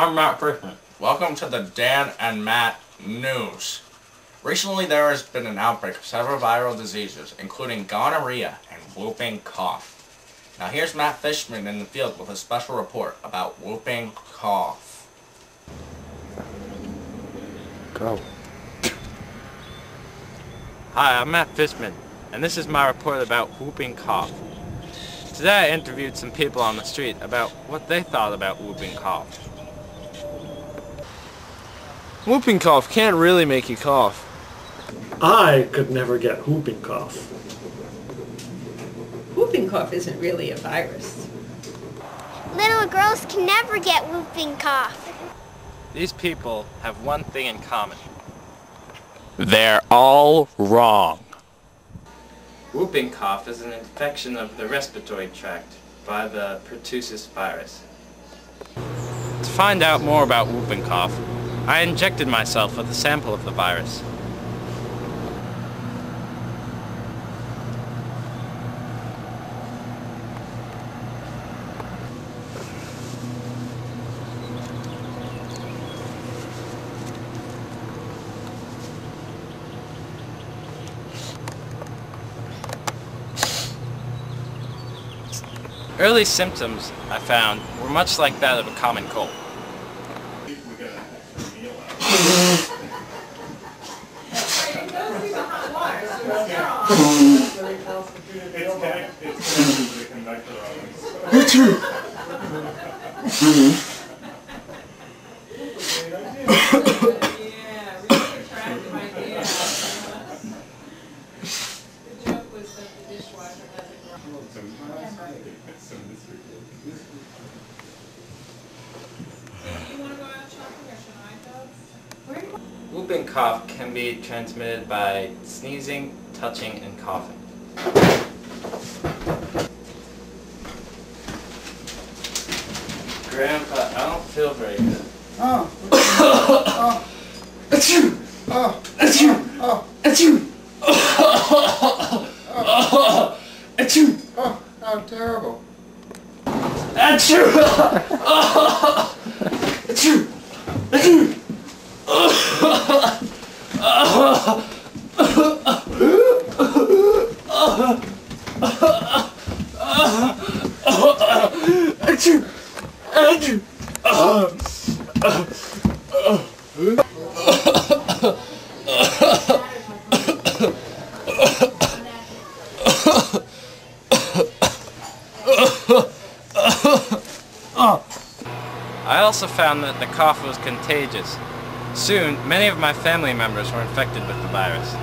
I'm Matt Fishman. Welcome to the Dan and Matt News. Recently there has been an outbreak of several viral diseases, including gonorrhea and whooping cough. Now here's Matt Fishman in the field with a special report about whooping cough. Go. Hi, I'm Matt Fishman, and this is my report about whooping cough. Today I interviewed some people on the street about what they thought about whooping cough. Whooping cough can't really make you cough. I could never get whooping cough. Whooping cough isn't really a virus. Little girls can never get whooping cough. These people have one thing in common. They're all wrong. Whooping cough is an infection of the respiratory tract by the pertussis virus. To find out more about whooping cough, I injected myself with a sample of the virus. Early symptoms, I found, were much like that of a common cold. Whooping cough can be transmitted by sneezing, touching, and coughing. Grandpa, I don't feel very good. Oh. Oh. Achoo. Oh. Achoo. Oh. Achoo. Oh. Achoo. Oh, how terrible. Achoo. Achoo. Achoo. I also found that the cough was contagious. Soon, many of my family members were infected with the virus.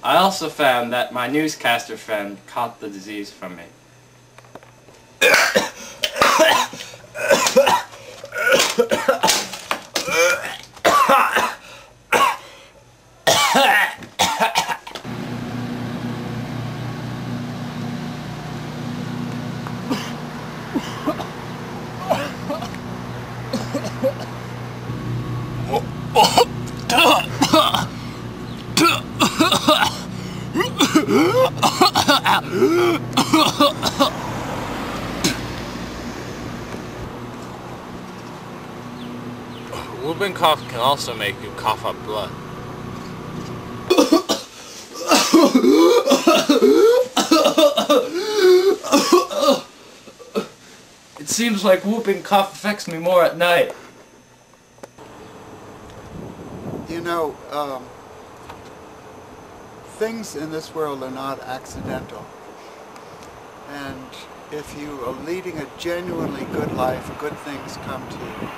I also found that my newscaster friend caught the disease from me. Whooping cough can also make you cough up blood. It seems like whooping cough affects me more at night. You know, things in this world are not accidental. And if you are leading a genuinely good life, good things come to you.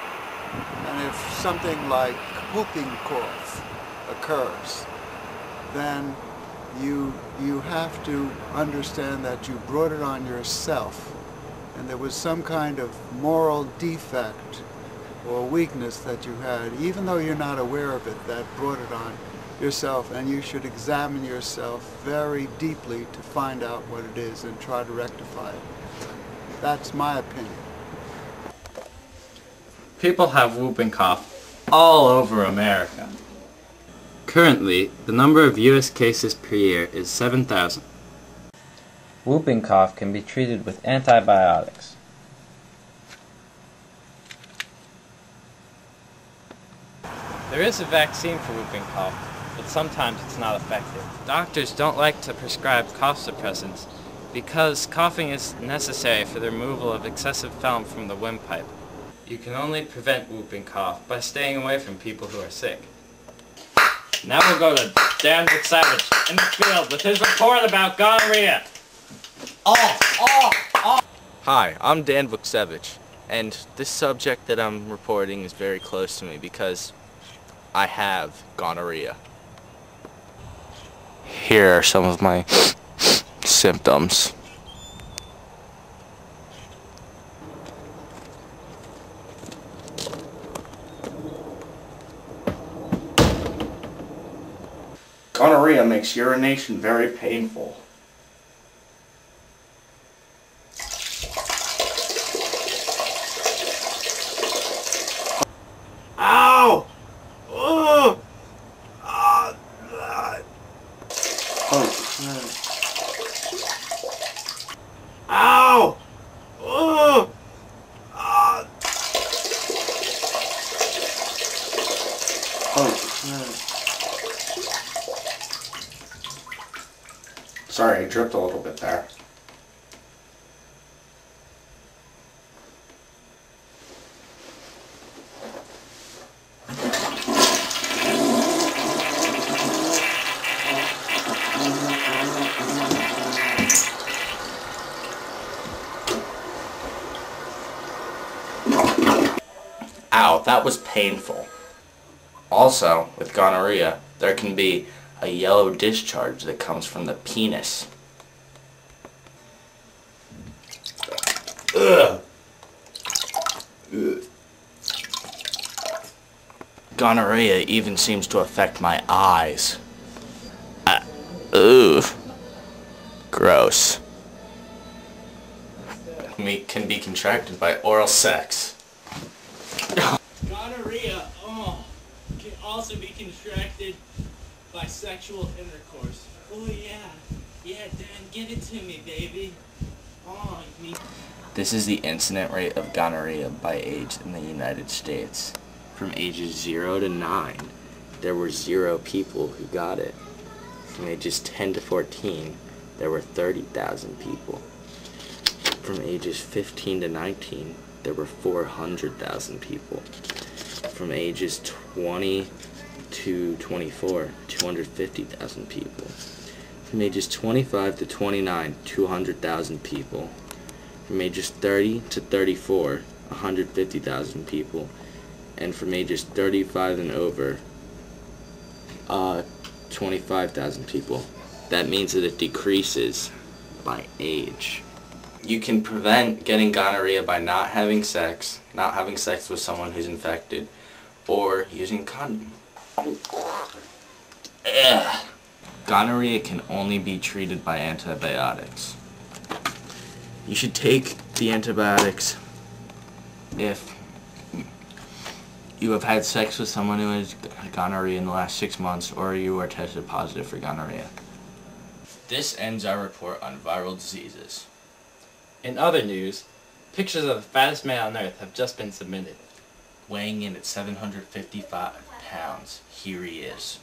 And if something like whooping cough occurs, then you have to understand that you brought it on yourself, and there was some kind of moral defect or weakness that you had, even though you're not aware of it, that brought it on yourself, and you should examine yourself very deeply to find out what it is and try to rectify it. That's my opinion. People have whooping cough all over America. Currently, the number of U.S. cases per year is 7,000. Whooping cough can be treated with antibiotics. There is a vaccine for whooping cough, but sometimes it's not effective. Doctors don't like to prescribe cough suppressants because coughing is necessary for the removal of excessive phlegm from the windpipe. You can only prevent whooping cough by staying away from people who are sick. Now we'll go to Dan Vooky in the field with his report about gonorrhea. Hi, I'm Dan Vooky, and this subject that I'm reporting is very close to me because I have gonorrhea. Here are some of my symptoms. Gonorrhea makes urination very painful. Ow! Ugh! Ow! Ugh! Sorry, I dripped a little bit there. Ow, that was painful. Also, with gonorrhea, there can be a yellow discharge that comes from the penis. Ugh. Ugh. Gonorrhea even seems to affect my eyes. Ooh. Gross. Meat can be contracted by oral sex. Gonorrhea, can also be contracted by sexual intercourse. Oh yeah. Yeah, Dan, give it to me, baby. Oh, me. This is the incident rate of gonorrhea by age in the United States. From ages 0 to 9, there were 0 people who got it. From ages 10 to 14, there were 30,000 people. From ages 15 to 19, there were 400,000 people. From ages 20 to 24, 250,000 people. From ages 25 to 29, 200,000 people. From ages 30 to 34, 150,000 people. And from ages 35 and over, 25,000 people. That means that it decreases by age. You can prevent getting gonorrhea by not having sex with someone who's infected, or using a condom. Ugh. Gonorrhea can only be treated by antibiotics. You should take the antibiotics if you have had sex with someone who has gonorrhea in the last 6 months, or you are tested positive for gonorrhea. This ends our report on viral diseases. In other news, pictures of the fattest man on earth have just been submitted. Weighing in at 755 pounds, here he is.